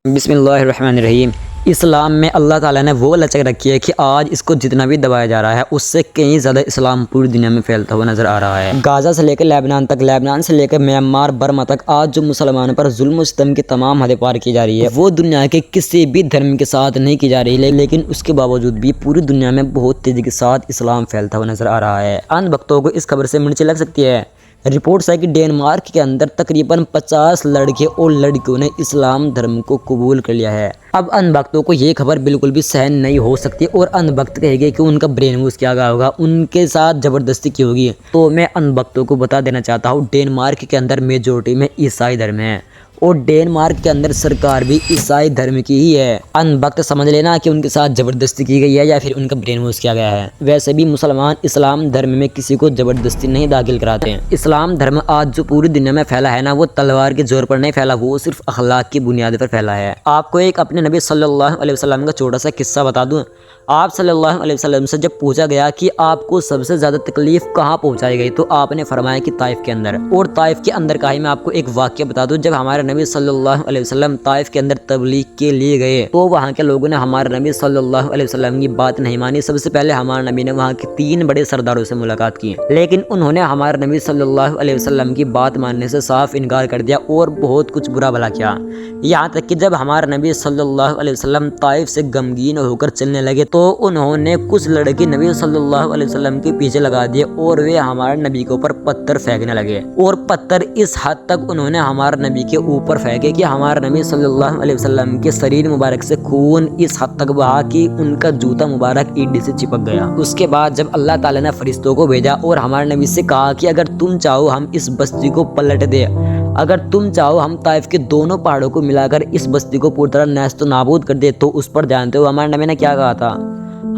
بسم اللہ الرحمن الرحیم۔ اسلام میں اللہ تعالیٰ نے وہ لچک رکھی ہے کہ آج اس کو جتنا بھی دبایا جا رہا ہے اس سے کہیں زیادہ اسلام پوری دنیا میں پھیلتا ہوا نظر آ رہا ہے۔ غازہ سے لے کر لیبنان تک، لیبنان سے لے کر میانمار برما تک آج جو مسلمانوں پر ظلم و ستم کی تمام حدیں پار کی جا رہی ہے وہ دنیا کے کسی بھی دھرم کے ساتھ نہیں کی جا رہی، لیکن اس کے باوجود بھی پوری دنیا میں بہت تیزی کے ساتھ اسلام پھیلتا ہوا نظر آ رہا ہے۔ اندھ بھکتوں کو اس خبر سے مرچی لگ سکتی ہے۔ رپورٹس ہے کہ ڈینمارک کے اندر تقریباً 50 لڑکے اور لڑکیوں نے اسلام دھرم کو قبول کر لیا ہے۔ اب اندھ بھکتوں کو یہ خبر بالکل بھی سہن نہیں ہو سکتی اور اندھ بھکت کہے گے کہ ان کا برین واش کیا گیا ہوگا، ان کے ساتھ زبردستی کی ہوگی۔ تو میں اندھ بھکتوں کو بتا دینا چاہتا ہوں ڈینمارک کے اندر میجورٹی میں عیسائی دھرم ہے اور ڈینمارک کے اندر سرکار بھی عیسائی دھرم کی ہی ہے۔ اندھ بھکت سمجھ لینا کہ ان کے ساتھ زبردستی کی گئی ہے یا پھر ان کا برین واش کیا گیا ہے۔ ویسے بھی مسلمان اسلام دھرم میں کسی کو زبردستی نہیں داخل کراتے ہیں۔ اسلام دھرم آج جو پوری دنیا میں پھیلا ہے نا، وہ تلوار کے زور پر نہیں پھیلا، وہ صرف اخلاق کی بنیاد پر پھیلا ہے۔ آپ کو ایک اپنے نبی صلی اللہ علیہ وسلم کا چھوٹا سا قصہ بتا دوں۔ آپ صلی اللہ علیہ وسلم سے جب پوچھا گیا کہ آپ کو سب سے زیادہ تکلیف کہاں پہنچائی گئی تو آپ نے فرمایا کہ طائف کے اندر۔ اور طائف کے اندر کا ہی میں آپ کو ایک واقعہ بتا دوں۔ جب ہمارے نبی صلی اللہ علیہ وسلم طائف کے اندر تبلیغ کے لیے گئے تو وہاں کے لوگوں نے ہمارے نبی صلی اللہ علیہ وسلم کی بات نہیں مانی۔ سب سے پہلے ہمارے نبی نے وہاں کے 3 بڑے سرداروں سے ملاقات کی، لیکن انہوں نے ہمارے نبی صلی اللہ علیہ وسلم کی بات ماننے سے صاف انکار کر دیا اور بہت کچھ برا بھلا کیا۔ یہاں تک کہ جب ہمارے نبی صلی اللہ علیہ وسلم طائف سے غمگین ہو کر چلنے لگے تو انہوں نے کچھ لڑکے نبی صلی اللہ علیہ وسلم کے پیچھے لگا دیے اور وہ ہمارے نبی کے اوپر پتھر پھینکنے لگے، اور پتھر اس حد تک انہوں نے ہمارے نبی کے اوپر پھینکے کہ ہمارے نبی صلی اللہ علیہ وسلم کے شریر مبارک سے خون اس حد تک بہا کہ ان کا جوتا مبارک اینٹیں سے چپک گیا۔ اس کے بعد جب اللہ تعالیٰ نے فرشتوں کو بھیجا اور ہمارے نبی سے کہا کہ اگر تم چاہو ہم اس بستی کو پلٹ دے، اگر تم چاہو ہم طائف کے دونوں پہاڑوں کو ملا کر اس بستی کو پوری طرح نیست و نابود کر دے، تو اس پر جانتے ہو ہمارے نبی نے کیا کہا تھا؟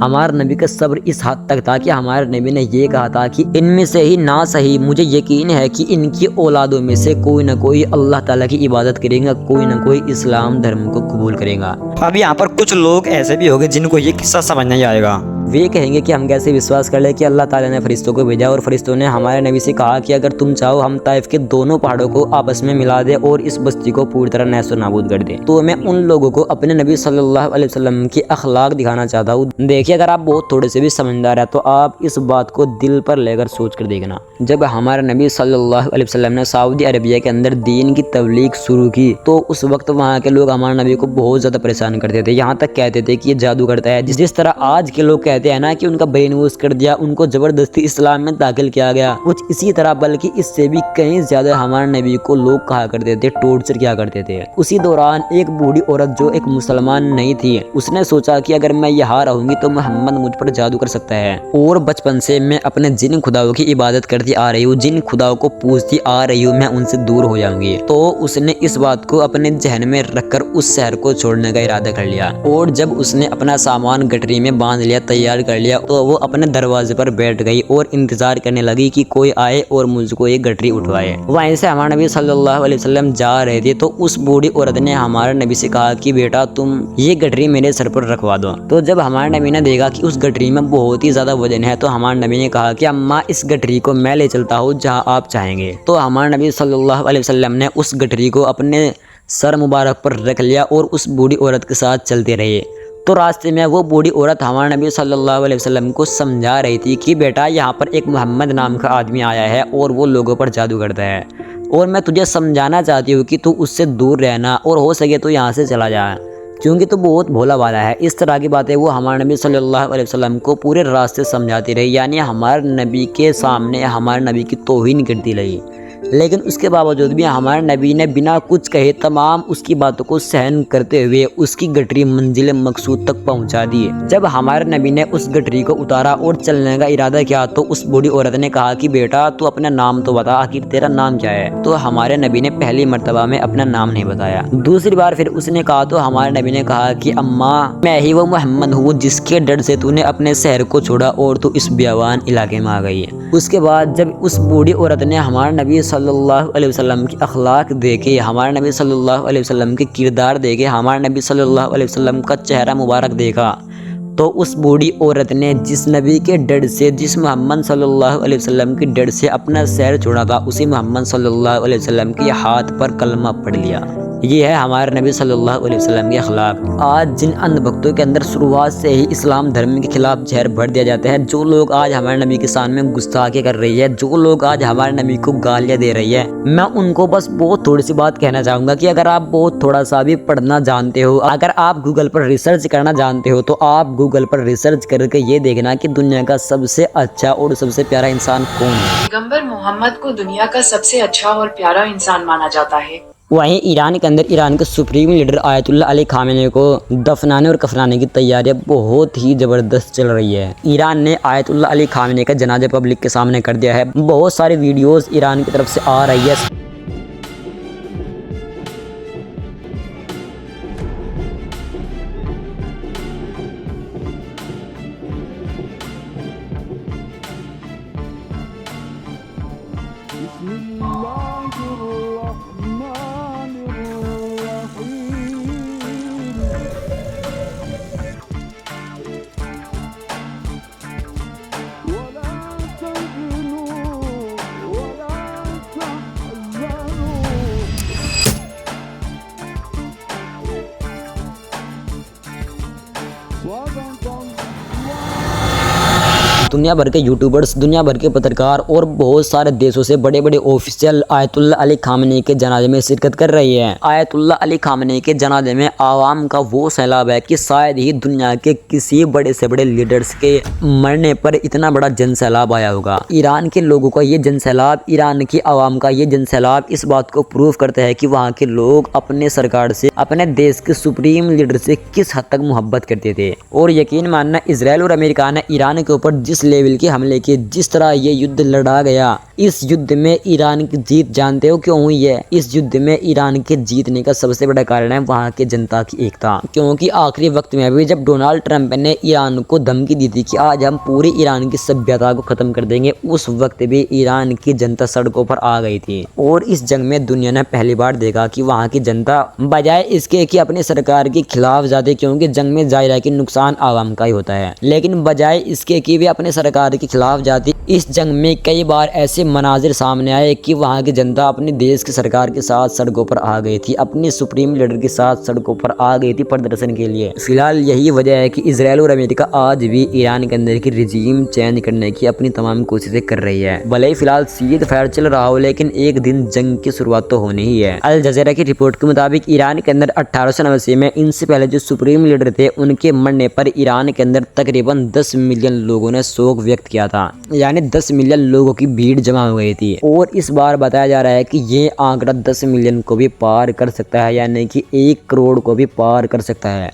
ہمارے نبی کا صبر اس حد تک تھا کہ ہمارے نبی نے یہ کہا تھا کہ ان میں سے ہی نہ صحیح مجھے یقین ہے کہ ان کی اولادوں میں سے کوئی نہ کوئی اللہ تعالیٰ کی عبادت کرے گا، کوئی نہ کوئی اسلام دھرم کو قبول کرے گا۔ اب یہاں پر کچھ لوگ ایسے بھی ہوگے جن کو یہ قصہ سمجھ نہیں آئے گا۔ وہ کہیں گے کہ ہم کیسے وشواس کر لیں کہ اللہ تعالیٰ نے فرشتوں کو بھیجا اور فرشتوں نے ہمارے نبی سے کہا کہ اگر تم چاہو ہم طائف کے دونوں پہاڑوں کو آپس میں ملا دیں اور اس بستی کو پوری طرح نیست و نابود کر دیں۔ تو میں ان لوگوں کو اپنے نبی صلی اللہ علیہ وسلم کی اخلاق دکھانا چاہتا ہوں۔ دیکھیے اگر آپ بہت تھوڑے سے بھی سمجھدار ہیں تو آپ اس بات کو دل پر لے کر سوچ کر دیکھنا۔ جب ہمارے نبی صلی اللہ علیہ وسلم نے سعودی عربیہ کے اندر دین کی تبلیغ شروع کی تو اس وقت وہاں کے لوگ ہمارے نبی کو بہت زیادہ پریشان کرتے تھے، یہاں تک کہتے تھے کہ یہ جادو کرتا ہے۔ جس طرح آج کے لوگ کہتے ہیں نا کہ ان کا برین واش کر دیا، ان کو زبردستی اسلام میں داخل کیا گیا، کچھ اسی طرح بلکہ اس سے بھی کہیں زیادہ ہمارے نبی کو لوگ کہا کرتے تھے، ٹارچر کیا کرتے تھے۔ اسی دوران ایک بوڑھی عورت جو ایک مسلمان نہیں تھی، اس نے سوچا کہ اگر میں یہاں رہوں گی تو محمد مجھ پر جادو کر سکتا ہے، اور بچپن سے میں اپنے جن خداؤں کی عبادت کرتی آ رہی ہوں، جن خداؤں کو پوجتی آ رہی ہوں، میں ان سے دور ہو جاؤں گی۔ تو اس نے اس بات کو اپنے ذہن میں رکھ کر اس شہر کو چھوڑنے کا ارادہ کر لیا، اور جب اس نے اپنا سامان گٹری میں باندھ لیا، تیار کر لیا، تو وہ اپنے دروازے پر بیٹھ گئی اور انتظار کرنے لگی کہ کوئی آئے اور مجھ کو ایک گٹری اٹھوائے۔ وہیں سے ہمارے نبی صلی اللہ علیہ وسلم جا رہے تھے تو اس بوڑھی عورت نے ہمارے نبی سے کہا کہ بیٹا تم یہ گٹری میرے سر پر رکھوا دو۔ تو جب ہمارے نبی نے دیکھا کہ اس گٹری میں بہت ہی زیادہ وزن ہے تو ہمارے نبی نے کہا کہ اماں اس گٹری کو میں لے چلتا ہوں جہاں آپ چاہیں گے۔ تو ہمارے نبی صلی اللہ علیہ وسلم نے اس گٹری کو اپنے سر مبارک پر رکھ لیا اور اس بوڑھی عورت کے ساتھ چلتے رہے۔ تو راستے میں وہ بوڑھی عورت ہمارے نبی صلی اللہ علیہ وسلم کو سمجھا رہی تھی کہ بیٹا یہاں پر ایک محمد نام کا آدمی آیا ہے اور وہ لوگوں پر جادو کرتا ہے، اور میں تجھے سمجھانا چاہتی ہوں کہ تو اس سے دور رہنا اور ہو سکے تو یہاں سے چلا جا، کیونکہ تو بہت بھولا بالا ہے۔ اس طرح کی باتیں وہ ہمارے نبی صلی اللہ علیہ وسلم کو پورے راستے سمجھاتی رہی، یعنی ہمارے نبی کے سامنے ہمارے نبی کی توہین کرتی رہی، لیکن اس کے باوجود بھی ہمارے نبی نے بنا کچھ کہے تمام اس کی باتوں کو سہن کرتے ہوئے اس کی گٹری منزل مقصود تک پہنچا دی۔ جب ہمارے نبی نے اس گٹری کو اتارا اور چلنے کا ارادہ کیا تو اس بوڑھی عورت نے کہا کہ بیٹا تو اپنا نام تو بتا، آخر تیرا نام کیا ہے؟ تو ہمارے نبی نے پہلی مرتبہ میں اپنا نام نہیں بتایا۔ دوسری بار پھر اس نے کہا تو ہمارے نبی نے کہا کہ اماں میں ہی وہ محمد ہوں جس کے ڈر سے تو نے اپنے شہر کو چھوڑا اور تو اس بیابان علاقے میں آ گئی ہے۔ اس کے بعد جب اس بوڑھی عورت نے ہمارے نبی صلی اللہ علیہ وسلم کی اخلاق دیکھے، ہمارے نبی صلی اللہ علیہ وسلم کے کردار دیکھے، ہمارے نبی صلی اللہ علیہ وسلم کا چہرہ مبارک دیکھا، تو اس بوڑھی عورت نے جس نبی کے ڈر سے، جس محمد صلی اللہ علیہ وسلم کے ڈر سے اپنا شہر چھوڑا تھا، اسی محمد صلی اللہ علیہ وسلم کے ہاتھ پر کلمہ پڑھ لیا۔ یہ ہے ہمارے نبی صلی اللہ علیہ وسلم کے اخلاق۔ آج جن اندھ بھکتوں کے اندر شروعات سے ہی اسلام دھرم کے خلاف زہر بھر دیا جاتا ہے، جو لوگ آج ہمارے نبی کے سامنے گستاخی کر رہی ہے، جو لوگ آج ہمارے نبی کو گالیاں دے رہی ہے، میں ان کو بس بہت تھوڑی سی بات کہنا چاہوں گا کہ اگر آپ بہت تھوڑا سا بھی پڑھنا جانتے ہو، اگر آپ گوگل پر ریسرچ کرنا جانتے ہو، تو آپ گوگل پر ریسرچ کر کے یہ دیکھنا کہ دنیا کا سب سے اچھا اور سب سے پیارا انسان کون ہے۔ پیغمبر محمد کو دنیا کا سب سے اچھا اور پیارا انسان مانا جاتا ہے۔ وہیں ایران کے اندر ایران کے سپریم لیڈر آیت اللہ علی خامنئی کو دفنانے اور کفنانے کی تیاریاں بہت ہی زبردست چل رہی ہے۔ ایران نے آیت اللہ علی خامنئی کا جنازہ پبلک کے سامنے کر دیا ہے۔ بہت ساری ویڈیوز ایران کی طرف سے آ رہی ہے۔ دنیا بھر کے یوٹیوبرز، دنیا بھر کے پترکار اور بہت سارے دیشوں سے بڑے بڑے آفیشل آیت اللہ علی خامنئی کے جنازے میں شرکت کر رہی ہے۔ آیت اللہ علی خامنئی کے جنازے میں عوام کا وہ سیلاب ہے کہ شاید ہی دنیا کے کسی بڑے سے بڑے لیڈرز کے مرنے پر اتنا بڑا جن سیلاب آیا ہوگا۔ ایران کے لوگوں کا یہ جن سیلاب، ایران کی عوام کا یہ جن سیلاب اس بات کو پروف کرتا ہے کہ وہاں کے لوگ اپنے سرکار سے، اپنے دیش کے سپریم لیڈر سے کس حد تک محبت کرتے تھے۔ اور یقین ماننا، اسرائیل اور امریکہ نے ایران کے اوپر جس لیول کے حملے کے، جس طرح یہ یدھ لڑا گیا، اس یدھ میں ایران کی جیت جانتے ہو کیوں ہوئی ہے؟ اس یدھ میں ایران کے جیتنے کا سب سے بڑا کارن ہے وہاں کے جنتا کی ایکتا۔ کیونکہ آخری وقت میں بھی جب ڈونالڈ ٹرمپ نے ایران کو دھمکی دی تھی کہ آج ہم پوری ایران کی سبھیتا کو ختم کر دیں گے، اس وقت بھی ایران کی جنتا سڑکوں پر آ گئی تھی۔ اور اس جنگ میں دنیا نے پہلی بار دیکھا کہ وہاں کی جنتا بجائے اس کے کہ اپنی سرکار کے خلاف جاتے، کیونکہ جنگ میں ظاہر ہے کہ نقصان عوام کا ہی ہوتا ہے، لیکن بجائے اس کے کہ وہ اپنے سرکار کے خلاف جاتی، اس جنگ میں کئی بار ایسے مناظر سامنے آئے کہ وہاں کی جنتا اپنے دیش کی سرکار کے ساتھ سڑکوں پر آ گئی تھی، اپنی سپریم لیڈر کے ساتھ سڑکوں پر آ گئی تھی پردرشن کے لیے۔ فی الحال یہی وجہ ہے کہ اسرائیل اور امریکہ آج بھی ایران کے اندر کی رجیم چینج کرنے کی اپنی تمام کوششیں کر رہی ہے۔ بھلے ہی فی الحال سیز فائر چل رہا ہو، لیکن ایک دن جنگ کی شروعات تو ہونی ہی ہے۔ الجزیرہ کی رپورٹ کے مطابق ایران کے اندر 1889 میں ان سے پہلے جو سپریم لیڈر تھے، ان کے مرنے پر ایران کے اندر تقریباً 10 ملین لوگوں نے شوق ویکت کیا تھا، یعنی 10 ملین لوگوں کی بھیڑ جمع ہو گئی تھی۔ اور اس بار بتایا جا رہا ہے کہ یہ آنکڑا 10 ملین کو بھی پار کر سکتا ہے، یعنی کہ 1 کروڑ کو بھی پار کر سکتا ہے۔